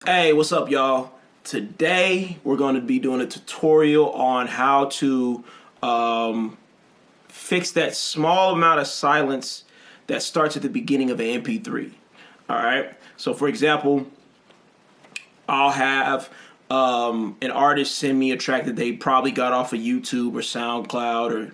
Hey, what's up, y'all? Today we're going to be doing a tutorial on how to fix that small amount of silence that starts at the beginning of an MP3. All right. So, for example, I'll have an artist send me a track that they probably got off of YouTube or SoundCloud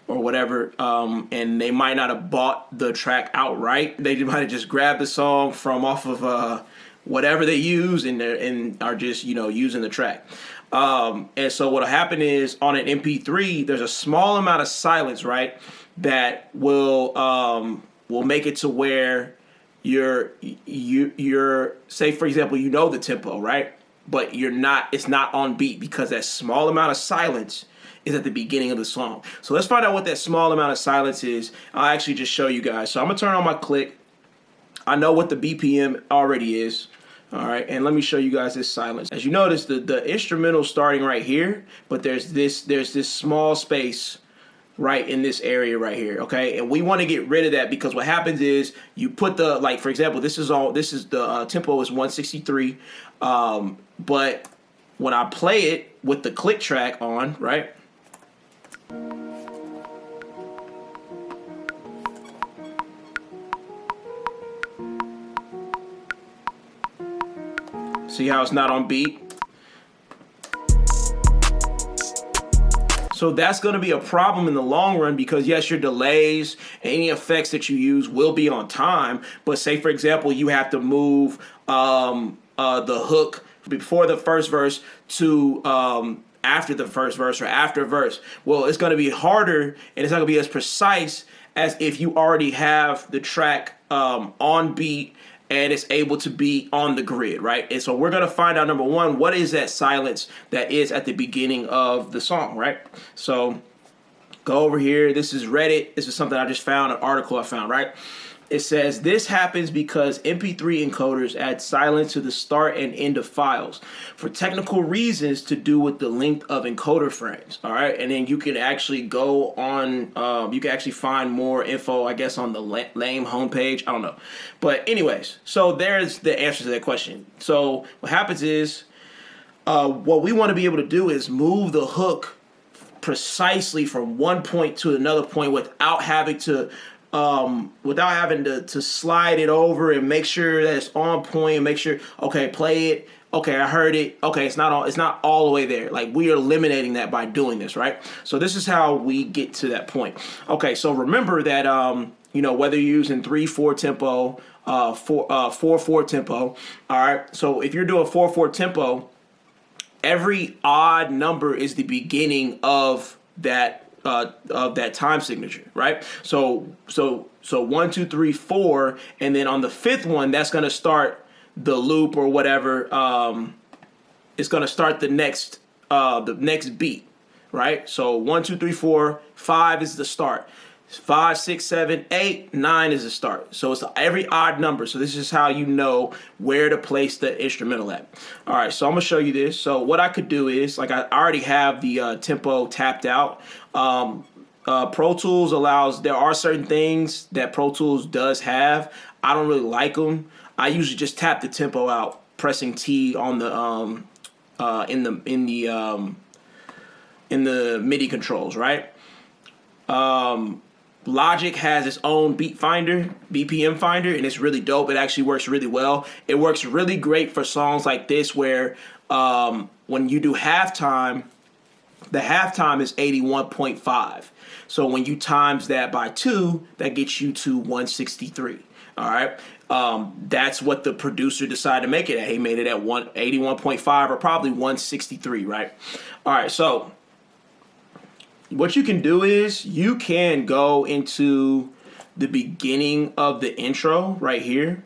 or whatever, and they might not have bought the track outright. They might have just grabbed the song from off of whatever they use and are just using the track. And so what'll happen is on an MP3, there's a small amount of silence, right, that will make it to where you're say, for example, the tempo, right, but it's not on beat because that small amount of silence is at the beginning of the song. So let's find out what that small amount of silence is. I'll actually just show you guys. So I'm gonna turn on my click. I know what the BPM already is. All right, and let me show you guys this silence. As you notice, the instrumental starting right here, but there's this small space right in this area right here, okay? And we want to get rid of that because what happens is you put the, like, for example, this is the tempo is 163, but when I play it with the click track on, right? See how it's not on beat? So that's going to be a problem in the long run because, yes, your delays and any effects that you use will be on time. But say, for example, you have to move the hook before the first verse to after the first verse or after verse. Well, it's going to be harder and it's not going to be as precise as if you already have the track on beat and it's able to be on the grid, right? And so we're going to find out, number one, what is that silence that is at the beginning of the song, right? So go over here. This is Reddit. This is something I just found, an article I found, right? It says, this happens because MP3 encoders add silence to the start and end of files for technical reasons to do with the length of encoder frames, all right? And then you can actually go on, you can actually find more info, I guess, on the lame homepage. I don't know. But anyways, so there's the answer to that question. So what happens is, what we want to be able to do is move the hook precisely from one point to another point without having to slide it over and make sure that it's on point and make sure, okay, play it. Okay, I heard it. Okay, it's not all the way there. Like, we are eliminating that by doing this, right? So this is how we get to that point. Okay, so remember that whether you're using 3/4 tempo, 4/4 tempo, all right. So if you're doing 4/4 tempo, every odd number is the beginning of that time signature, right? So 1, 2, 3, 4, and then on the fifth one, that's going to start the loop or whatever. It's going to start the next beat, right? So 1, 2, 3, 4, 5 is the start. 5, 6, 7, 8, 9 is the start. So it's every odd number. So this is how you know where to place the instrumental at. All right, so I'm gonna show you this. So what I could do is, like, I already have the tempo tapped out. Pro Tools there are certain things that Pro Tools does have. I don't really like them. I usually just tap the tempo out, pressing T on the in the MIDI controls, right? Logic has its own BPM finder, and it's really dope. It actually works really well. It works really great for songs like this where when you do halftime, the halftime is 81.5. So when you times that by 2, that gets you to 163. All right. That's what the producer decided to make it at. He made it at 81.5 or probably 163, right? All right, so what you can do is you can go into the beginning of the intro right here,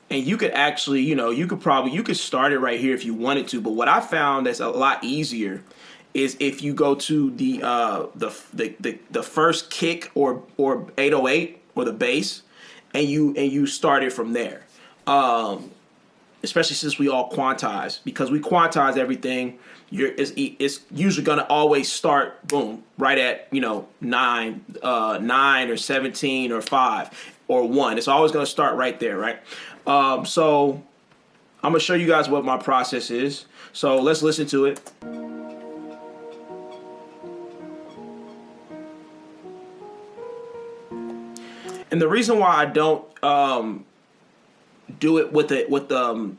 and you could actually, you could start it right here if you wanted to. But what I found that's a lot easier is if you go to the first kick or 808 or the bass, and you start it from there. Especially since we all quantize, because we quantize everything. It's usually gonna always start boom right at 9 or 17 or 5 or 1. It's always gonna start right there, right? So I'm gonna show you guys what my process is. So let's listen to it. And the reason why I don't do it with the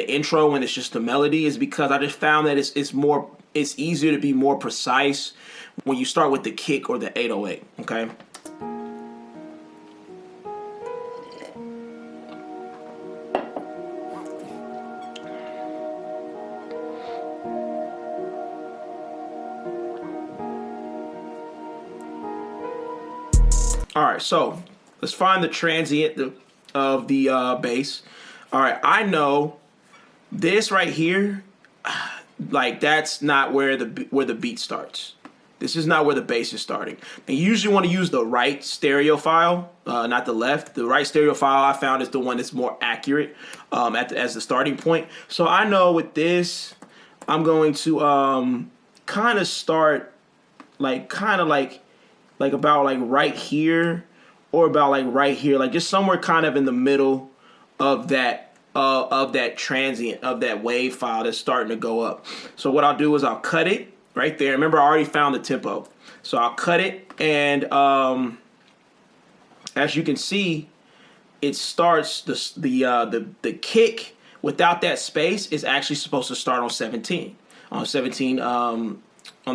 intro when it's just a melody is because I just found that it's easier to be more precise when you start with the kick or the 808. Okay. All right, so let's find the transient of the bass. All right, I know this right here, like that's not where the beat starts. This is not where the bass is starting. And you usually want to use the right stereo file, not the left. The right stereo file I found is the one that's more accurate as the starting point. So I know with this, I'm going to kind of start like about like right here, or about like right here, like just somewhere kind of in the middle of that transient, of that wave file that's starting to go up. So what I'll do is I'll cut it right there. Remember, I already found the tempo, so I'll cut it, and as you can see, it starts the kick without that space is actually supposed to start on 17 on the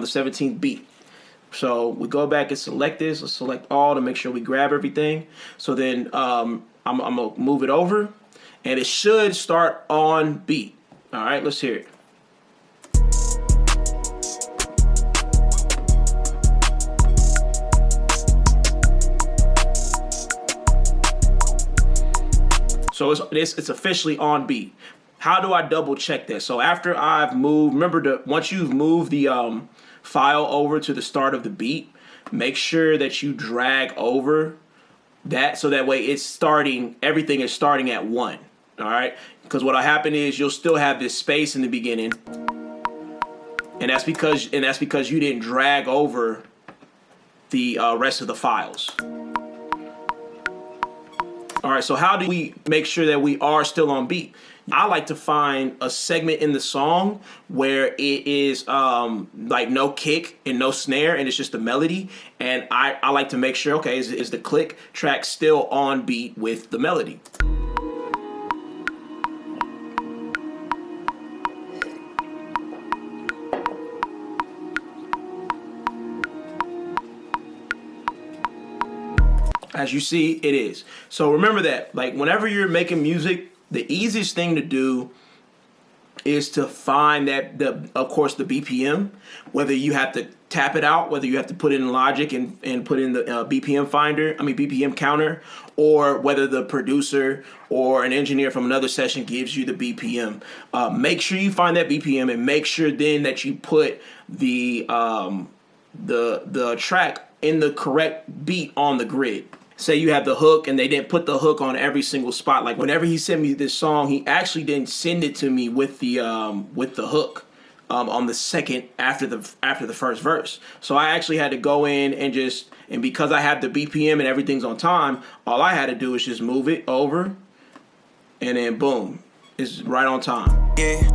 17th beat. So we go back and select this. Let's select all to make sure we grab everything. So then I'm gonna move it over, and it should start on beat. All right, let's hear it. So it's officially on beat. How do I double check this? So after I've moved, remember once you've moved the file over to the start of the beat, make sure that you drag over that, so that way everything is starting at 1. All right, because what'll happen is you'll still have this space in the beginning, and that's because you didn't drag over the rest of the files. All right, so how do we make sure that we are still on beat? I like to find a segment in the song where it is like no kick and no snare, and it's just a melody. And I like to make sure, okay, is the click track still on beat with the melody? As you see, it is. So remember that, like, whenever you're making music, the easiest thing to do is to find of course, the BPM, whether you have to tap it out, whether you have to put it in Logic and put in the BPM counter, or whether the producer or an engineer from another session gives you the BPM. Make sure you find that BPM, and make sure then that you put the track in the correct beat on the grid. Say you have the hook and they didn't put the hook on every single spot. Like whenever he sent me this song, he actually didn't send it to me with the hook on the second after the first verse. So I actually had to go in and because I have the BPM and everything's on time, all I had to do is just move it over, and then boom, it's right on time. Yeah.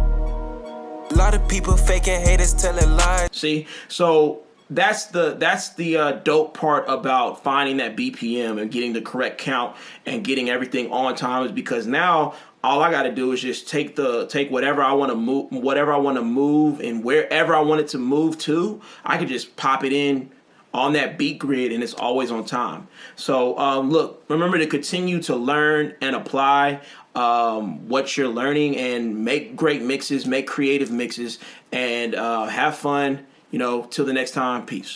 A lot of people faking, haters telling lies. See, so that's the dope part about finding that BPM and getting the correct count and getting everything on time, is because now all I got to do is just take whatever I want to move, and wherever I want it to move to, I can just pop it in on that beat grid, and it's always on time. So look, remember to continue to learn and apply what you're learning, and make great mixes, make creative mixes, and have fun. Till the next time, peace.